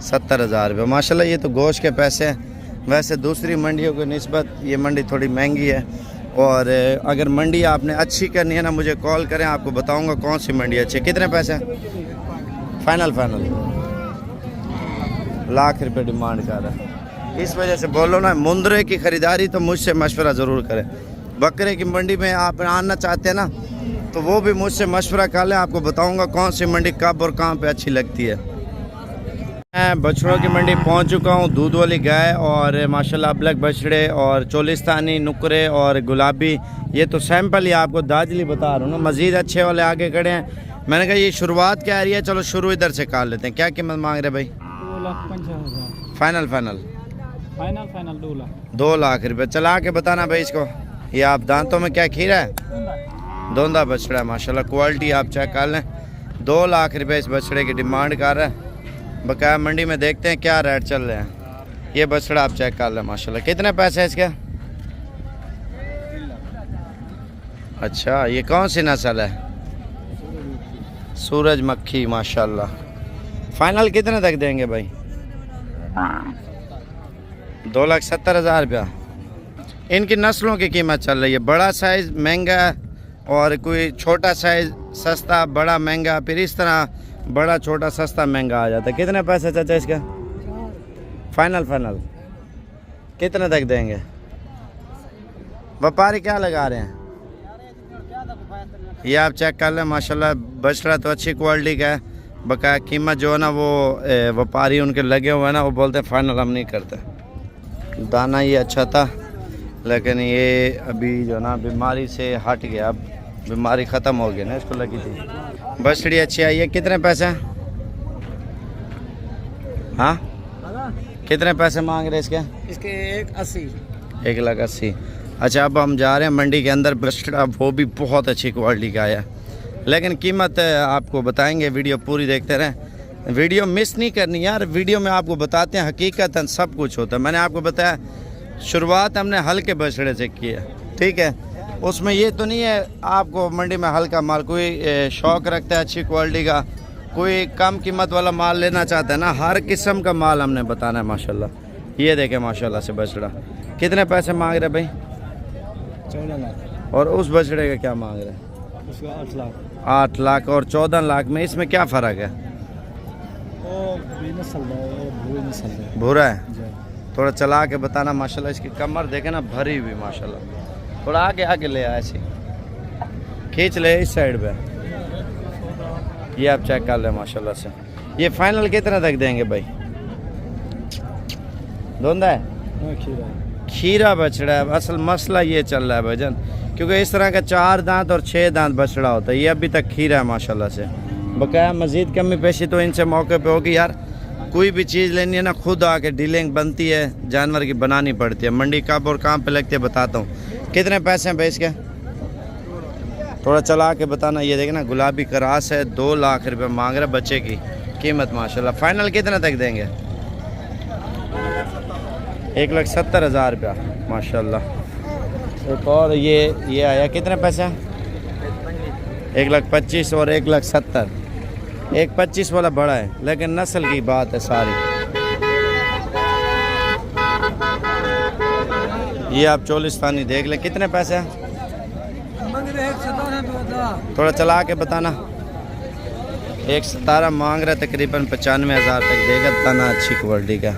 70,000 रुपये। माशाल्लाह ये तो गोश्त के पैसे हैं। वैसे दूसरी मंडियों की निस्बत ये मंडी थोड़ी महंगी है, और अगर मंडी आपने अच्छी करनी है ना, मुझे कॉल करें, आपको बताऊंगा कौन सी मंडी अच्छी है। कितने पैसे? फाइनल लाख रुपये डिमांड कर रहा है। इस वजह से बोलो ना, मुंदरे की ख़रीदारी तो मुझसे मशवरा ज़रूर करें। बकरे की मंडी में आप आना चाहते हैं ना, तो वो भी मुझसे मशवरा कर लें, आपको बताऊंगा कौन सी मंडी कब और कहाँ पे अच्छी लगती है। मैं बछड़ों की मंडी पहुंच चुका हूं। दूध वाली गाय और माशाल्लाह अबलग बछड़े और चोलिस्तानी नुकरे और गुलाबी, ये तो सैंपल ही आपको दाजली बता रहा हूँ ना। मज़ीद अच्छे वाले आगे खड़े हैं। मैंने कहा ये शुरुआत क्या आ रही है, चलो शुरू इधर से कर लेते हैं। क्या कीमत मांग रहे भाई? 2,50,000। फाइनल 2 लाख रुपये। चला के बताना भाई इसको। ये आप दांतों में क्या खीरा है? दोंदा बछड़ा है माशाल्लाह, क्वालिटी आप चेक कर लें। 2 लाख रुपये इस बछड़े की डिमांड कर रहा है। बकाया मंडी में देखते हैं क्या रेट चल रहे हैं। ये बछड़ा आप चेक कर लें माशाल्लाह। कितने पैसे हैं इसके? अच्छा, ये कौन सी नस्ल है? सूरजमुखी माशाल्लाह। फाइनल कितने तक देंगे भाई? 2,70,000 रुपया। इनकी नस्लों की कीमत चल रही है। बड़ा साइज़ महंगा और कोई छोटा साइज़ सस्ता, बड़ा महंगा, फिर इस तरह बड़ा छोटा सस्ता महंगा आ जाता है। कितने पैसे चाचा इसका? फाइनल कितने तक देंगे? व्यापारी क्या लगा रहे हैं? ये आप चेक कर लें माशाल्लाह। बछड़ा तो अच्छी क्वालिटी का है। बकाया कीमत जो है ना, वो व्यापारी उनके लगे हुए हैं ना, वो बोलते हैं फाइनल हम नहीं करते। दाना ये अच्छा था, लेकिन ये अभी जो ना बीमारी से हट गया। अब बीमारी ख़त्म हो गई ना, इसको लगी थी। बछड़ी अच्छी आई है। कितने पैसे? हाँ, कितने पैसे मांग रहे इसके? इसके 1,80,000। 1,80,000। अच्छा, अब हम जा रहे हैं मंडी के अंदर। बछड़ा वो भी बहुत अच्छी क्वालिटी का आया, लेकिन कीमत आपको बताएंगे। वीडियो पूरी देखते रहें, वीडियो मिस नहीं करनी यार। वीडियो में आपको बताते हैं हकीकतन सब कुछ होता है। मैंने आपको बताया शुरुआत हमने हल्के बछड़े से की है, ठीक है। उसमें ये तो नहीं है आपको मंडी में हल्का माल, कोई शौक़ रखता है अच्छी क्वालिटी का, कोई कम कीमत वाला माल लेना चाहता है ना, हर किस्म का माल हमने बताना है माशाल्लाह। ये देखें माशाल्लाह से बछड़ा। कितने पैसे मांग रहे भाई? 14 लाख। और उस बछड़े का क्या मांग रहे हैं? उसका 8 लाख। 8 लाख और 14 लाख में इसमें क्या फ़र्क है? वो नस्ल है, भूरा है। थोड़ा चला के बताना माशाल्लाह। इसकी कमर देखे ना, भरी हुई माशाल्लाह। थोड़ा आगे ले आया, ऐसे खींच ले इस साइड पे। ये आप चेक कर ले माशाल्लाह से। ये फाइनल कितने तक देंगे भाई? धोंदा है, खीरा बछड़ा है। असल मसला ये चल रहा है भाईजान, क्योंकि इस तरह का 4 दांत और 6 दांत बछड़ा होता है। ये अभी तक खीरा है माशाल्लाह से। बकाया मज़ीद कमी पेशी तो इनसे मौके पे होगी यार। कोई भी चीज़ लेनी है ना, खुद आके डीलिंग बनती है, जानवर की बनानी पड़ती है। मंडी कब और कहाँ पे लगती है बताता हूँ। कितने पैसे हैं भाई इसके? थोड़ा चला के बताना। ये देखना गुलाबी क्रास है। 2 लाख रुपये मांग रहे बच्चे की कीमत माशाल्लाह। फाइनल कितने तक देंगे? 1,70,000 रुपया माशाल्लाह। एक और ये आया। कितने पैसे? 1,25,000 और 1,70,000। 1,25,000 वाला बड़ा है, लेकिन नस्ल की बात है सारी। ये आप चोलिस्तानी देख लें। कितने पैसे हैं? थोड़ा चला के बताना। 1,17,000 मांग रहे, तकरीबन 95,000 तक देगा। दाना अच्छी क्वालिटी का।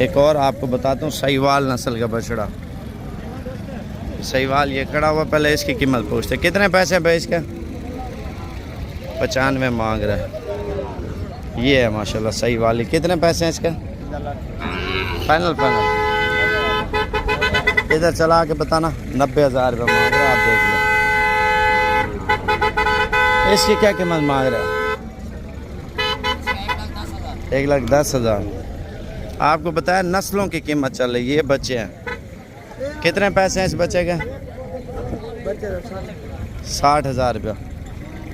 एक और आपको बताता हूँ, सहीवाल नस्ल का बछड़ा। सहीवाल ये खड़ा हुआ, पहले इसकी कीमत पूछते। कितने पैसे हैं भाई इसके? 95 मांग रहा है। ये है माशाल्लाह सहीवाल। कितने पैसे हैं इसके? फाइनल इधर चला के बताना। 90,000 रुपये मांग रहा है, आप देख लो। इसकी क्या कीमत मांग रहा है? 1,10,000। आपको बताया नस्लों की कीमत चल रही है। ये बच्चे हैं। कितने पैसे हैं इस बच्चे के? 60,000 रुपया।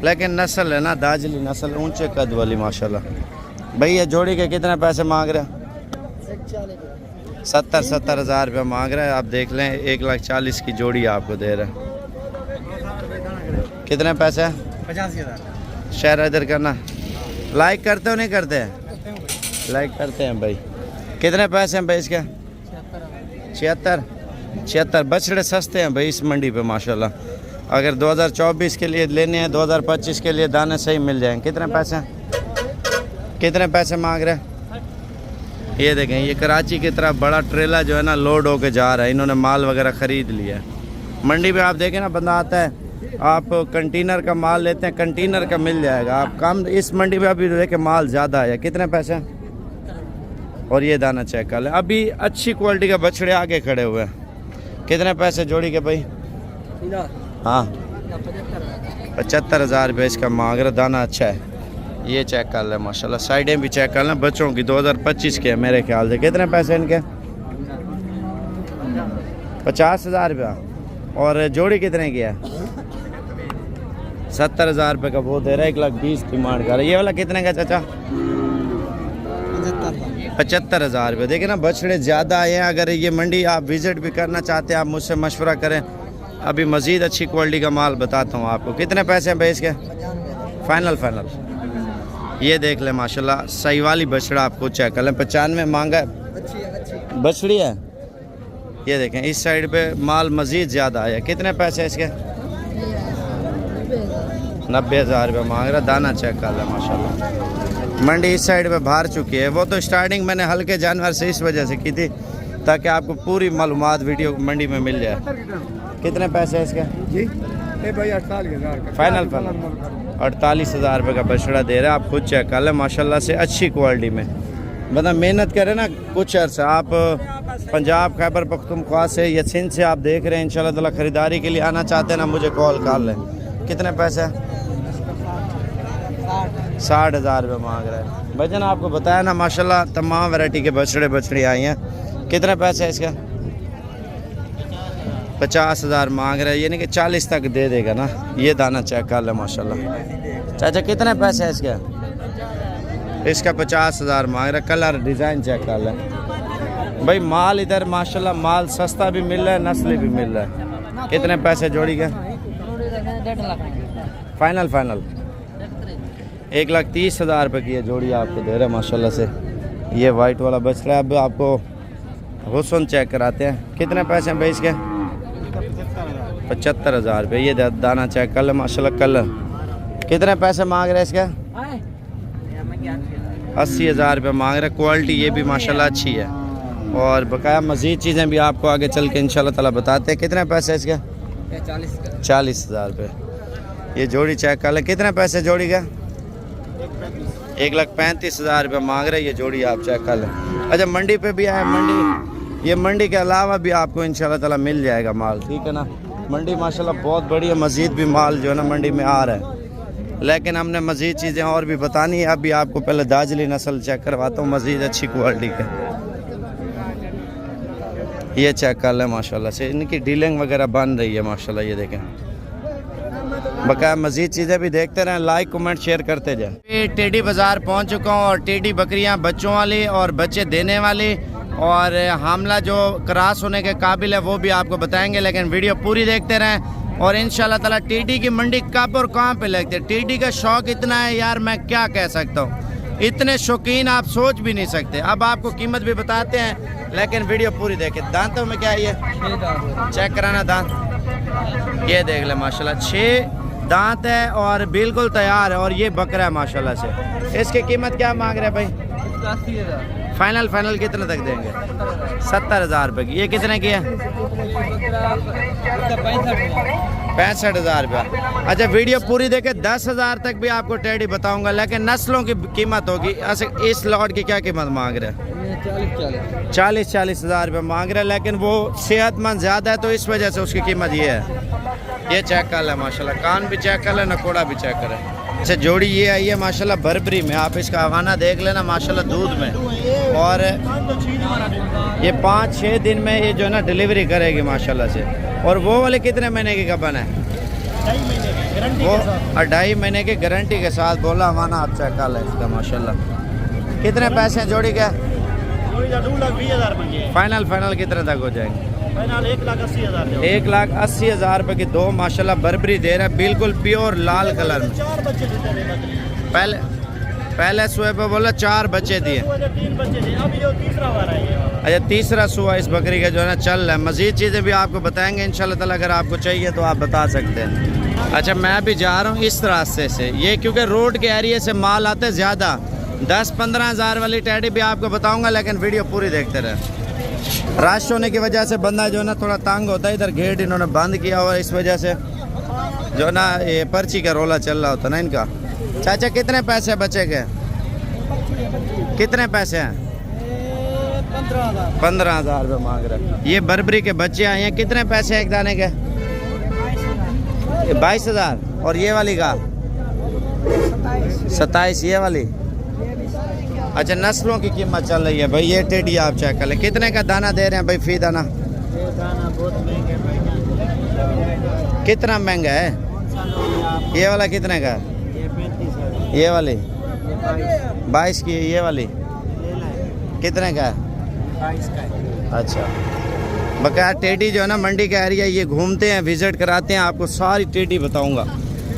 लेकिन नस्ल है ना दाजली नस्ल, ऊंचे कद वाली माशाल्लाह। भैया जोड़ी के कितने पैसे मांग रहे हैं? 70,000 रुपया मांग रहा है। आप देख लें 1,40,000 की जोड़ी आपको दे रहे हैं। कितने पैसे? 85,000। शेयर इधर करना। लाइक करते हो नहीं करते हैं? लाइक करते हैं भाई। कितने पैसे हैं भाई इसके? 76। बछड़े सस्ते हैं भाई इस मंडी पे माशाल्लाह। अगर 2024 के लिए लेने हैं, 2025 के लिए दाने सही मिल जाएंगे। कितने पैसे हैं? कितने पैसे मांग रहे हैं? ये देखें, ये कराची की तरफ बड़ा ट्रेला जो है ना लोड होके जा रहा है। इन्होंने माल वगैरह ख़रीद लिया है। मंडी में आप देखें ना, बंदा आता है, आप कंटेनर का माल लेते हैं, कंटेनर का मिल जाएगा आप कम। इस मंडी में अभी देखें माल ज़्यादा है। कितने पैसे हैं? और ये दाना चेक कर लें। अभी अच्छी क्वालिटी का बछड़े आगे खड़े हुए हैं। कितने पैसे जोड़ी के भाई? हाँ 75,000 रुपये इसका मांग रहा। दाना अच्छा है, ये चेक कर लें माशाल्लाह। साइडें भी चेक कर लें, बच्चों की 2025 के है मेरे ख्याल से। कितने पैसे इनके? 50,000 रुपया। और जोड़ी कितने की है? 70,000 रुपये का वो दे रहा है। 1,20,000 डिमांड कर रहा है। ये वाला कितने का चाचा? 75,000 रुपये। देखिए ना, बछड़े ज़्यादा आए हैं। अगर ये मंडी आप विज़िट भी करना चाहते हैं, आप मुझसे मशवरा करें। अभी मज़ीद अच्छी क्वालिटी का माल बताता हूँ आपको। कितने पैसे हैं भाई इसके? फाइनल। ये देख लें माशाल्लाह, सही वाली बछड़ा आपको चेक कर लें। 95 मांगा है, बछड़ी है। ये देखें, इस साइड पे माल मज़ीद ज़्यादा आया। कितने पैसे इसके? 90,000 रुपये मांग रहा। दाना चेक कर लें माशाल्लाह। मंडी इस साइड पे बाहर चुकी है। वो तो स्टार्टिंग मैंने हल्के जानवर से इस वजह से की थी ताकि आपको पूरी मालूमात वीडियो मंडी में मिल जाए। कितने पैसे है इसके? जी भाई 48,000 फाइनल 48,000 रुपये का बछड़ा दे रहा है। आप खुद चेक कर लें माशाल्लाह से, अच्छी क्वालिटी में। मतलब मेहनत करें ना कुछ अर्सा। आप पंजाब खैबर पख्तूनख्वा से या सिंध से आप देख रहे हैं, इंशाल्लाह ताला ख़रीदारी के लिए आना चाहते हैं ना, मुझे कॉल कर लें। कितने पैसे? 60,000 रुपये मांग रहा है। भजन आपको बताया ना माशाल्लाह, तमाम वैरायटी के बछड़ी आई हैं। कितने पैसे है इसका? 50,000 मांग रहा है, यानी कि 40 तक दे देगा ना। ये दाना चेक कर ले माशाल्लाह। चाचा कितने पैसे है इसका? इसका 50,000 मांग रहा है। कलर डिज़ाइन चेक कर ले भाई। माल इधर माशाल्लाह माल सस्ता भी मिल रहा है, नस्ली भी मिल रहा है। कितने पैसे जोड़ी के? फाइनल 1,30,000 रुपये की ये जोड़ी आपको दे रहा है माशाल्लाह से। ये वाइट वाला बच रहा है। अब आपको हुस्न चेक कराते हैं। कितने पैसे हैं भाई इसके? 75,000 रुपये। ये दाना चेक कर ले माशाल्लाह। कलर कितने पैसे मांग रहे हैं इसके? 80,000 रुपये मांग रहे। क्वालिटी ये भी माशाल्लाह अच्छी है। और बकाया मज़ीद चीज़ें भी आपको आगे चल के इंशाल्लाह ताला बताते हैं। कितने पैसे इसके? 40,000 रुपये। ये जोड़ी चेक कर ले। कितने पैसे जोड़ी का? 1,35,000 रुपये मांग रहे। ये जोड़ी आप चेक कर लें। अच्छा, मंडी पे भी आए। ये मंडी के अलावा भी आपको इंशाल्लाह ताला मिल जाएगा माल, ठीक है ना। मंडी माशाल्लाह बहुत बड़ी है। मज़ीद भी माल जो है ना मंडी में आ रहा है, लेकिन हमने मज़ीद चीज़ें और भी बतानी है। अभी आपको पहले दाजली नस्ल चेक करवाता हूँ, मज़ीद अच्छी क्वालिटी का। ये चेक कर लें माशाल्लाह से। इनकी डीलिंग वगैरह बन रही है माशाल्लाह। ये देखें। बकाया मज़ीद चीज़ें भी देखते रहें। लाइक कमेंट शेयर करते जाएं। टेडी बाज़ार पहुंच चुका हूं और टेडी बकरियां बच्चों वाली और बच्चे देने वाली और हामला जो क्रॉस होने के काबिल है वो भी आपको बताएंगे, लेकिन वीडियो पूरी देखते रहें। और इंशाल्लाह ताला टेडी की मंडी कब और कहाँ पे लगती है। टेडी का शौक इतना है यार, मैं क्या कह सकता हूँ। इतने शौकीन आप सोच भी नहीं सकते। अब आपको कीमत भी बताते हैं, लेकिन वीडियो पूरी देखें। दांतों में क्या है? ये चेक कराना दांत। ये देख ले माशाल्लाह, 6 दांत है और बिल्कुल तैयार है। और ये बकरा है माशाल्लाह से। इसकी कीमत क्या मांग रहे हैं भाई? फाइनल कितने तक देंगे? 70,000 रुपये की। ये कितने की है? 65,000 रुपया। अच्छा, वीडियो पूरी देखे 10,000 तक भी आपको टेडी बताऊंगा, लेकिन नस्लों की कीमत होगी। इस लॉट की क्या कीमत मांग रहे हैं? 40,000 रुपये मांग रहे हैं, लेकिन वो सेहतमंद ज़्यादा है तो इस वजह से उसकी कीमत ये है। ये चेक कर लें माशाल्लाह। कान भी चेक कर लें, नकोड़ा भी चेक करें। अच्छा, जोड़ी ये आई है माशाल्लाह बरबरी में। आप इसका हवाना देख लेना माशाल्लाह दूध में। और ये 5-6 दिन में ये जो है ना डिलीवरी करेगी माशाल्लाह से। और वो वाले कितने महीने की कबन है? वो 2.5 महीने की गारंटी के साथ बोला हवाना। आप चेक कर लें इसका माशाल्लाह। कितने पैसे हैं जोड़ी के? 2,20,000 फाइनल कितने तक हो जाएंगे? फाइनल 1,80,000। 1,80,000 रुपये की दो माशाल्लाह बर्बरी दे रहा है, बिल्कुल प्योर लाल कलर में। 4 बच्चे देते हैं बकरी। पहले सुबह पे बोला 4 बच्चे दिए, 3 बच्चे थे, अब ये तीसरा बार है ये। अच्छा तीसरा सुबह इस बकरी का जो है ना चल रहा है। मज़ीद चीज़ें भी आपको बताएंगे इंशाल्लाह ताला, अगर आपको चाहिए तो आप बता सकते हैं। अच्छा मैं भी जा रहा हूँ इस रास्ते से, ये क्योंकि रोड के एरिया से माल आते हैं ज़्यादा। 10-15 हज़ार वाली टैडी भी आपको बताऊँगा, लेकिन वीडियो पूरी देखते रहे। रश होने की वजह से बंदा जो है ना थोड़ा तंग होता है। इधर गेट इन्होंने बंद किया हुआ है, इस वजह से जो है ना ये पर्ची का रोला चल रहा होता ना इनका। चाचा कितने पैसे बचे के? कितने पैसे हैं? 15,000 रुपये मांग रहे। ये बर्बरी के बच्चे आए हैं, कितने पैसे एक दाने के? 22,000। और ये वाली का 27। ये वाली अच्छा नस्लों की कीमत चल रही है भाई। ये टेडी आप चेक कर ले, कितने का दाना दे रहे हैं भाई फी दाना? बहुत महंगे। कितना महंगा है? ये वाला कितने का? ये वाली 22 की। ये वाली कितने का है? 22 का। अच्छा बकाया टेडी जो है ना मंडी का एरिया ये घूमते हैं, विजिट कराते हैं, आपको सारी टेडी बताऊंगा।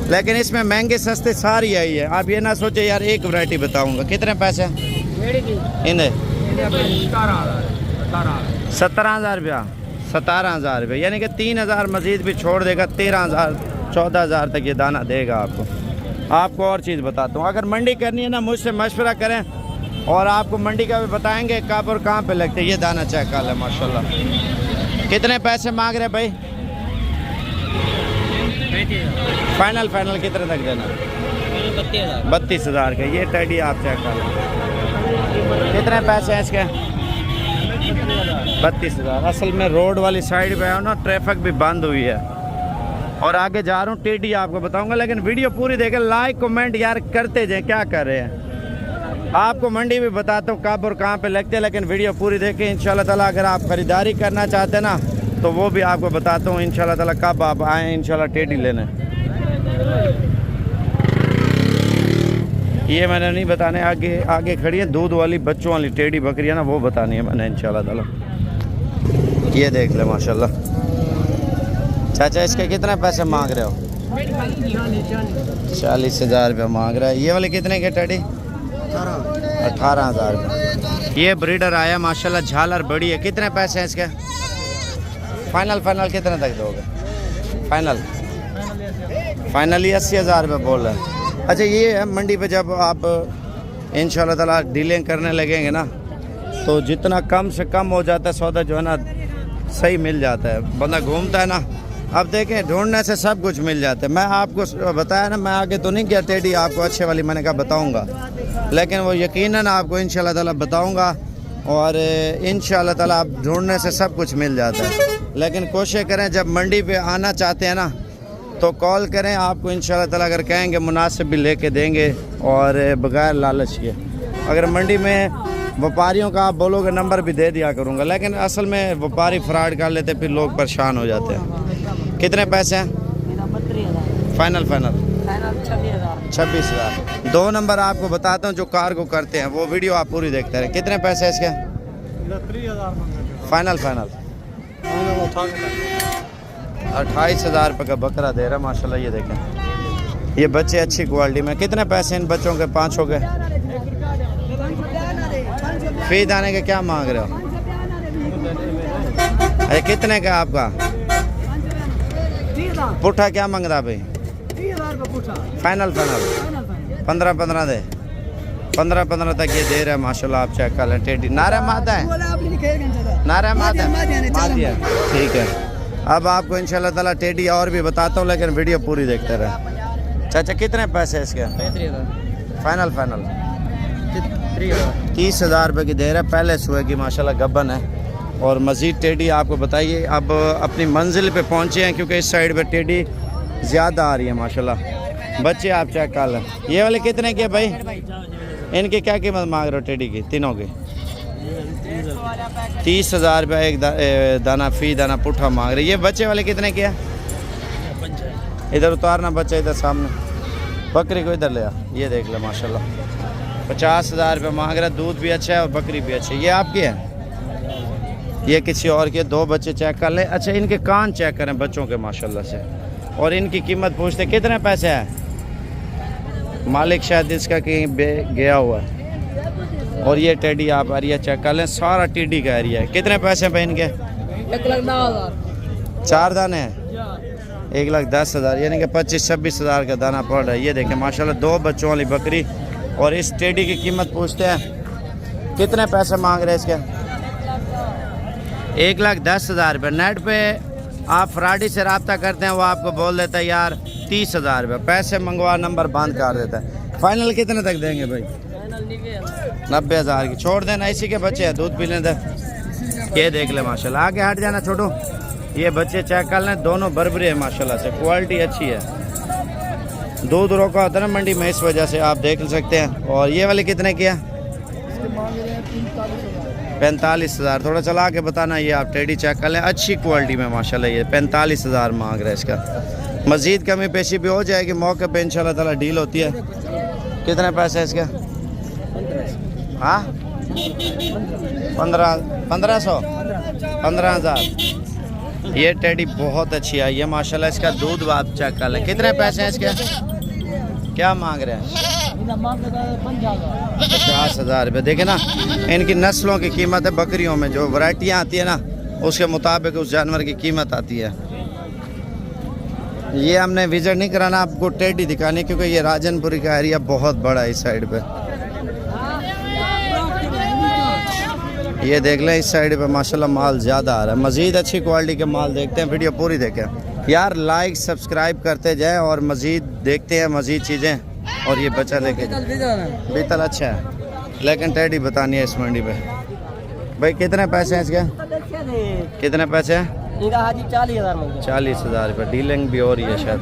लेकिन इसमें महंगे सस्ते सारी आई है, आप ये ना सोचे यार एक वैरायटी बताऊंगा। कितने पैसे इन्हें? 17,000 रुपया। 17,000 रुपये यानी कि 3,000 मजीद भी छोड़ देगा, 13,000 14,000 तक ये दाना देगा आपको। आपको और चीज़ बताता हूँ, अगर मंडी करनी है ना मुझसे मशवरा करें और आपको मंडी का भी बताएंगे कब और कहाँ पे लगते। ये दाना चेक कर ले माशाल्लाह। कितने पैसे मांग रहे भाई? फाइनल कितने तक देना? 32,000 का। ये टेडी आप चेक कर लें, कितने पैसे हैं इसके? 32,000। असल में रोड वाली साइड पे है ना, ट्रैफिक भी बंद हुई है और आगे जा रहा हूँ टेडी आपको बताऊंगा। लेकिन वीडियो पूरी देखें, लाइक कमेंट यार करते जाए, क्या कर रहे हैं। आपको मंडी भी बताता हूँ कब और कहाँ पे लगते हैं, लेकिन वीडियो पूरी देखें इंशाल्लाह ताला। अगर आप ख़रीदारी करना चाहते हैं ना तो वो भी आपको बताता हूँ इंशाल्लाह ताला कब आप आएँ इंशाल्लाह टेडी लेने। ये मैंने नहीं बताने, आगे खड़ी है दूध वाली बच्चों वाली टेडी बकरी है ना, वो बतानी है मैंने इंशाल्लाह ताला। ये देख ले माशाल्लाह। चाचा इसके कितने पैसे मांग रहे हो? 40,000 रुपये मांग रहा है। ये वाले कितने के टेडी? 18,000 रुपये। ये ब्रीडर आया माशाल्लाह, झालर बड़ी है। कितने पैसे हैं इसके? फाइनल कितने तक दोगे? फाइनली 80,000 रुपये बोल रहे हैं। अच्छा ये है मंडी पे जब आप इंशाल्लाह ताला डीलिंग करने लगेंगे ना तो जितना कम से कम हो जाता है सौदा जो है ना सही मिल जाता है, बंदा घूमता है ना। अब देखें ढूंढने से सब कुछ मिल जाता है। मैं आपको बताया ना, मैं आगे तो नहीं गया टेडी आपको अच्छे वाली मैंने कहा बताऊंगा, लेकिन वो यकीनन आपको इंशाल्लाह ताला बताऊंगा। और इंशाल्लाह ताला आप ढूंढने से सब कुछ मिल जाता है। लेकिन कोशिश करें जब मंडी पे आना चाहते हैं ना तो कॉल करें, आपको इंशाल्लाह ताला अगर कहेंगे मुनासिब भी लेके देंगे और बगैर लालच के। अगर मंडी में व्यापारियों का आप बोलोगे नंबर भी दे दिया करूँगा, लेकिन असल में व्यापारी फ्रॉड कर लेते फिर लोग परेशान हो जाते हैं। कितने पैसे हैं? फाइनल 26,000। 2 नंबर आपको बताता हूँ जो कार को करते हैं, वो वीडियो आप पूरी देखते रहे। कितने पैसे हैं इसके? 28,000 रुपये का बकरा दे रहा है माशाल्लाह। ये देखें ये बच्चे अच्छी क्वालिटी में। कितने पैसे इन बच्चों के? 5 हो गए। फी दाने के क्या मांग रहे हो? अरे कितने का आपका? पुट्ठा क्या मांग रहा भाई? फाइनल 15 दे। 15 तक ये दे रहा है माशाल्लाह। आप चेक कर लें। टेडी नारा मादा है, नारा मादा है, ठीक है। अब आपको इंशाल्लाह ताला टेडी और भी बताता हूँ, लेकिन वीडियो पूरी देखते रहे। चाचा कितने पैसे है इसके? फाइनल 30,000 रुपये की दे रहा है। पहले सुबह की माशाल्लाह गब्बन है। और मज़ीद टेडी आपको बताइए अब अपनी मंजिल पे पहुँचे हैं, क्योंकि इस साइड पे टेडी ज़्यादा आ रही है माशाल्लाह। बच्चे आप चेक कर लें। ये वाले कितने के भाई? इनकी क्या कीमत मांग रहे हो टेडी की? तीनों की 30,000 रुपये एक दाना फी दाना पुट्ठा मांग रहे। ये बच्चे वाले कितने के हैं? इधर उतारना बच्चा, इधर सामने। बकरी को इधर ले आ। ये देख ले माशाल्लाह 50,000 रुपये मांग रहा है। दूध भी अच्छा है और बकरी भी अच्छी है। ये आपकी है? ये किसी और के 2 बच्चे चेक कर ले। अच्छा इनके कान चेक करें बच्चों के माशाल्लाह से, और इनकी कीमत पूछते कितने पैसे है। मालिक शायद इसका कहीं गया हुआ है। और ये टेडी आप एरिया चेक कर लें, सारा टीडी का एरिया है। कितने पैसे पे इनके? 1,10,000। 4 दाने हैं, 1,10,000 यानी कि 25-26 हज़ार का दाना पड़ रहा है। ये देखें माशाल्लाह 2 बच्चों वाली बकरी। और इस टेडी की कीमत पूछते हैं कितने पैसे मांग रहे हैं इसके? 1,10,000 रुपये। नेट पे आप फ्राडी से रब्ता करते हैं, वो आपको बोल देता है यार 30,000 रुपये। पैसे मंगवा नंबर बंद कर देता है। फाइनल कितने तक देंगे भाई? 90,000 की छोड़ देना। इसी के बच्चे हैं, दूध पीने दे। ये देख ले माशाल्लाह, आगे हट जाना छोटू। ये बच्चे चेक कर लें, दोनों बरबरे हैं माशाल्लाह से, क्वालिटी अच्छी है। दूध रोका होता है ना मंडी में, इस वजह से आप देख सकते हैं। और ये वाले कितने किया? 45,000। थोड़ा चला के बताना। ये आप टेडी चेक कर लें, अच्छी क्वालिटी में माशाल्लाह। ये 45,000 मांग रहे हैं इसका। मज़ीद कमी पेशी भी हो जाएगी मौके पे, इंशाल्लाह ताला डील होती है। कितने पैसे है इसके? हाँ 15,000। ये टेडी बहुत अच्छी आई है माशाल्लाह। इसका दूध आप चेक कर लें। कितने पैसे हैं इसके? क्या मांग रहे हैं? 50,000 रुपये। देखे ना, इनकी नस्लों की कीमत है। बकरियों में जो वैरायटियाँ आती है ना, उसके मुताबिक उस जानवर की कीमत आती है। ये हमने विजिट नहीं कराना, आपको टेडी दिखानी, क्योंकि ये राजनपुरी का एरिया बहुत बड़ा है इस साइड पे। ये देख लें, इस साइड पे माशाल्लाह माल ज़्यादा आ रहा है। मज़ीद अच्छी क्वालिटी के माल देखते हैं, वीडियो पूरी देखें यार। लाइक सब्सक्राइब करते जाएं और मज़ीद देखते हैं मज़ीद चीज़ें। और ये बच्चा लेके बीतल अच्छा है, लेकिन टेडी बतानी है इस मंडी पे। भाई कितने पैसे हैं इसके? कितने पैसे हैं? 40,000। 40,000 रुपये। डीलिंग भी हो रही है शायद।